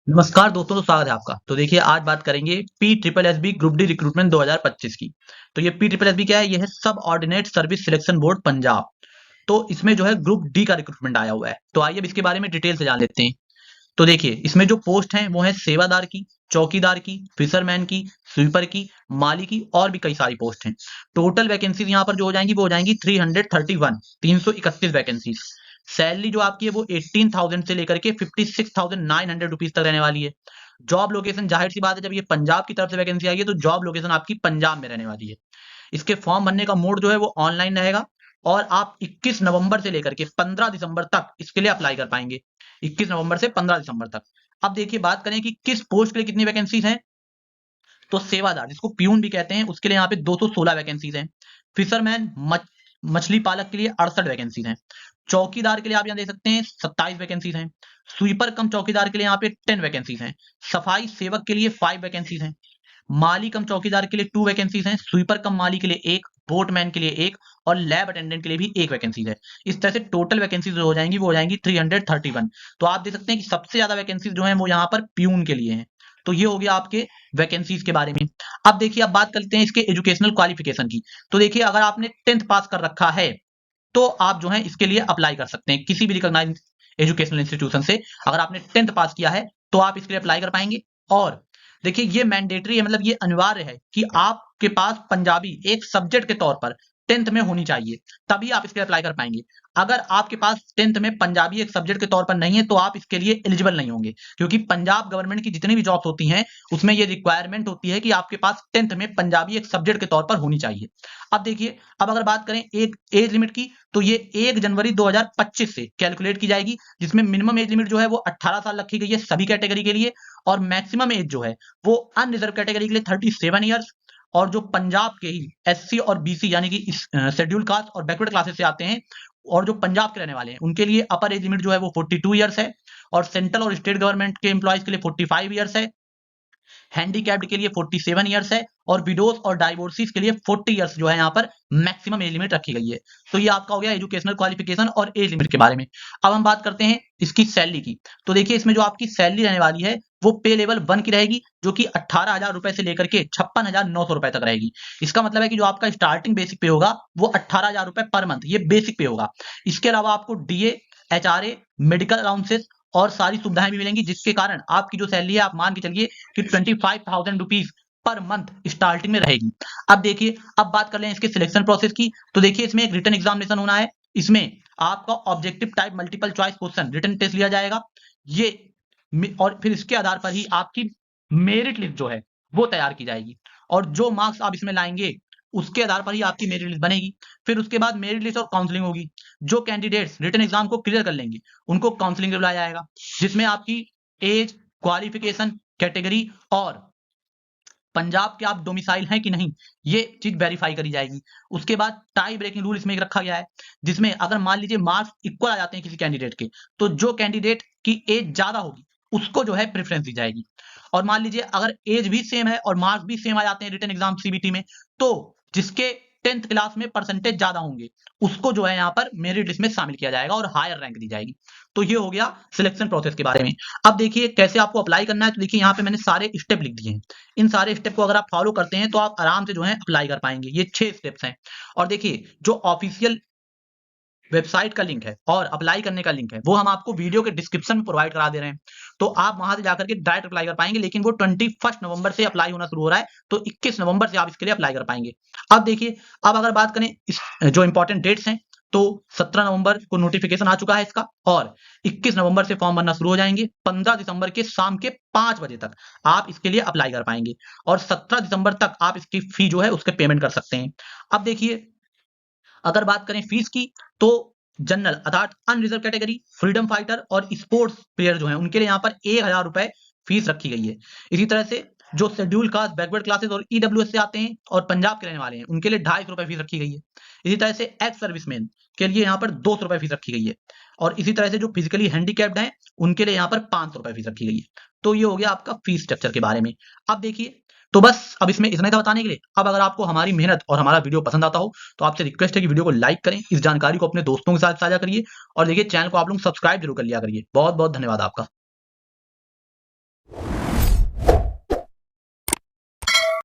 नमस्कार दोस्तों, तो स्वागत है आपका। तो देखिए, आज बात करेंगे P triple S B group D recruitment 2025 की। तो ये पी ट्रिपल एस बी क्या है? ये है सब ordinate service selection board Punjab. तो इसमें जो है ग्रुप डी का रिक्रूटमेंट आया हुआ है। तो आइए अब इसके बारे में डिटेल से जान लेते हैं। तो देखिए, इसमें जो पोस्ट हैं वो है सेवादार की, चौकीदार की, फिशरमैन की, स्वीपर की, माली की और भी कई सारी पोस्ट हैं। टोटल वैकेंसीज यहाँ पर जो हो जाएंगी वो हो जाएंगी 331, 331 वैकेंसीज। सैलरी जो आपकी है वो 18,000 से लेकर के 56,900 रुपीज तक रहने वाली है। जॉब लोकेशन, जाहिर सी बात है, जब ये पंजाब की तरफ से वैकेंसी आई है तो जॉब लोकेशन आपकी पंजाब में रहने वाली है। इसके फॉर्म भरने का मोड जो है वो ऑनलाइन रहेगा और आप 21 नवंबर से लेकर के 15 दिसंबर तक इसके लिए अप्लाई कर पाएंगे। 21 नवंबर से 15 दिसंबर तक। अब देखिए, बात करें कि किस पोस्ट के लिए कितनी वैकेंसीज हैं। तो सेवादार, जिसको प्यून भी कहते हैं, उसके लिए यहाँ पे 216 वैकेंसीज हैं। फिशरमैन, मछली पालक के लिए 68 वैकेंसीज हैं। चौकीदार के लिए आप यहाँ देख सकते हैं 27 वैकेंसीज हैं। स्वीपर कम चौकीदार के लिए यहाँ पे 10 वैकेंसीज हैं। सफाई सेवक के लिए 5 वैकेंसीज हैं। माली कम चौकीदार के लिए 2 वैकेंसीज हैं। स्वीपर कम माली के लिए 1, बोटमैन के लिए 1 और लैब अटेंडेंट के लिए भी 1 वैकेंसीज है। इस तरह से टोटल वैकेंसीज जो हो जाएंगी वो हो जाएंगी 331। तो आप देख सकते हैं कि सबसे ज्यादा वैकेंसीज जो है वो यहाँ पर प्यून के लिए हैं। तो ये हो गया आपके वैकेंसीज के बारे में। अब देखिए, अब बात करते हैं इसके एजुकेशनल क्वालिफिकेशन की। तो देखिए, अगर आपने 10th पास कर रखा है तो आप जो है इसके लिए अप्लाई कर सकते हैं किसी भी रिकॉग्नाइज्ड एजुकेशनल इंस्टीट्यूशन से। अगर आपने 10th पास किया है तो आप इसके लिए अप्लाई कर पाएंगे। और देखिए, ये मैंडेटरी है, मतलब ये अनिवार्य है कि आपके पास पंजाबी एक सब्जेक्ट के तौर पर 10th में होनी चाहिए, तभी आप इसके लिए अप्लाई कर पाएंगे। अगर आपके पास 10th में पंजाबी एक सब्जेक्ट के तौर पर नहीं है तो आप इसके लिए एलिजिबल नहीं होंगे, क्योंकि पंजाब गवर्नमेंट की जितनी भी जॉब्स होती हैं उसमें ये रिक्वायरमेंट होती है कि आपके पास 10th में पंजाबी एक सब्जेक्ट के तौर पर होनी चाहिए। अब देखिए, अब अगर बात करें एक एज लिमिट की, तो ये 1 जनवरी 2025 से कैलकुलेट की जाएगी, जिसमें मिनिमम एज लिमिट जो है वो 18 साल रखी गई है सभी कैटेगरी के लिए। और मैक्सिमम एज जो है वो अनरिजर्व कैटेगरी के लिए 37 ईयर्स। और जो पंजाब के ही एससी और बीसी यानी कि शेड्यूल कास्ट और बैकवर्ड क्लासेस से आते हैं और जो पंजाब के रहने वाले हैं उनके लिए अपर एज लिमिट जो है वो 42 ईयर्स है। और सेंट्रल और स्टेट गवर्नमेंट के एम्प्लॉयज के लिए 45 ईयर्स है। हैंडीकैप्ड के लिए 47 ईयर्स है। और विडोज और डाइवोर्सिस के लिए 40 ईयर्स जो है यहाँ पर मैक्सिमम एज लिमिट रखी गई है। तो ये आपका हो गया एजुकेशनल क्वालिफिकेशन और एज लिमिट के बारे में। अब हम बात करते हैं इसकी सैलरी की। तो देखिए, इसमें जो आपकी सैलरी रहने वाली है वो पे लेवल 1 की रहेगी, जो कि 18,000 रुपए से लेकर के 56,900 रुपए तक रहेगी। इसका मतलब है कि जो आपका स्टार्टिंग बेसिक पे होगा वो 18,000 रुपए पर मंथ, ये बेसिक पे होगा। इसके अलावा आपको डीए, एचआरए, मेडिकल अलाउंसेस और सारी सुविधाएं भी मिलेंगी, जिसके कारण आपकी जो सैलरी है आप मान के चलिए कि 25,000 रुपीज पर मंथ स्टार्टिंग में रहेगी। अब देखिए, अब बात कर लें इसके सिलेक्शन प्रोसेस की। तो देखिए, इसमें एक रिटन एग्जामिनेशन होना है। इसमें आपका objective type multiple choice question written test लिया जाएगा। ये और फिर इसके आधार पर ही आपकी मेरिट लिस्ट जो है वो तैयार की जाएगी। और जो मार्क्स आप इसमें लाएंगे उसके आधार पर ही आपकी मेरिट लिस्ट बनेगी। फिर उसके बाद मेरिट लिस्ट और काउंसलिंग होगी। जो कैंडिडेट्स रिटन एग्जाम को क्लियर कर लेंगे उनको काउंसलिंग में बुलाया जाएगा, जिसमें आपकी एज, क्वालिफिकेशन, कैटेगरी और पंजाब के आप डोमिसाइल हैं कि नहीं, ये चीज वेरीफाई करी जाएगी। उसके बाद टाई ब्रेकिंग रूल इसमें एक रखा गया है, जिसमें अगर मान लीजिए मार्क्स इक्वल आ जाते हैं किसी कैंडिडेट के, तो जो कैंडिडेट की एज ज्यादा होगी उसको जो है प्रेफरेंस दी जाएगी। और मान लीजिए अगर एज भी सेम है और मार्क्स भी सेम आ जाते हैं रिटन एग्जाम सीबीटी में, तो जिसके 10th क्लास में परसेंटेज ज्यादा होंगे उसको जो है यहाँ पर मेरिट लिस्ट में शामिल किया जाएगा और हायर रैंक दी जाएगी। तो ये हो गया सिलेक्शन प्रोसेस के बारे में। अब देखिए कैसे आपको अप्लाई करना है। तो देखिए, यहाँ पे मैंने सारे स्टेप लिख दिए हैं। इन सारे स्टेप को अगर आप फॉलो करते हैं तो आप आराम से जो है अप्लाई कर पाएंगे। ये 6 स्टेप्स हैं। और देखिए, जो ऑफिशियल वेबसाइट का लिंक है और अप्लाई करने का लिंक है वो हम आपको वीडियो के डिस्क्रिप्शन में प्रोवाइड करा दे रहे हैं। तो आप वहां से जाकर के डायरेक्ट अप्लाई कर पाएंगे, लेकिन वो 21 नवंबर से अप्लाई होना शुरू हो रहा है, तो 21 नवंबर से आप इसके लिए अप्लाई कर पाएंगे। अब देखिए, अब अगर बात करें इस जो इंपॉर्टेंट डेट्स हैं, तो 17 नवंबर को नोटिफिकेशन आ चुका है इसका, और 21 नवंबर से फॉर्म भरना शुरू हो जाएंगे। 15 दिसंबर के शाम के 5 बजे तक आप इसके लिए अप्लाई कर पाएंगे। और 17 दिसंबर तक आप इसकी फी जो है उसके पेमेंट कर सकते हैं। अब देखिए, अगर बात करें फीस की, तो जनरल अर्थात अनरिजर्व कैटेगरी, फ्रीडम फाइटर और स्पोर्ट्स प्लेयर जो है उनके लिए यहाँ पर 1,000 रुपए फीस रखी गई है। इसी तरह से जो शेड्यूल कास्ट, बैकवर्ड क्लासेस और ईडब्ल्यूएस से आते हैं और पंजाब के रहने वाले हैं उनके लिए 250 रुपए फीस रखी गई है। इसी तरह से एक्स सर्विसमैन के लिए यहाँ पर 200 रुपए फीस रखी गई है। और इसी तरह से जो फिजिकली हैंडीकैप्ड हैं उनके लिए यहाँ पर 500 रुपए फीस रखी गई है। तो ये हो गया आपका फीस स्ट्रक्चर के बारे में। अब देखिए, तो बस अब इसमें इतना ही था बताने के लिए। अब अगर आपको हमारी मेहनत और हमारा वीडियो पसंद आता हो तो आपसे रिक्वेस्ट है कि वीडियो को लाइक करें, इस जानकारी को अपने दोस्तों के साथ साझा करिए और देखिए चैनल को आप लोग सब्सक्राइब जरूर कर लिया करिए। बहुत बहुत धन्यवाद आपका।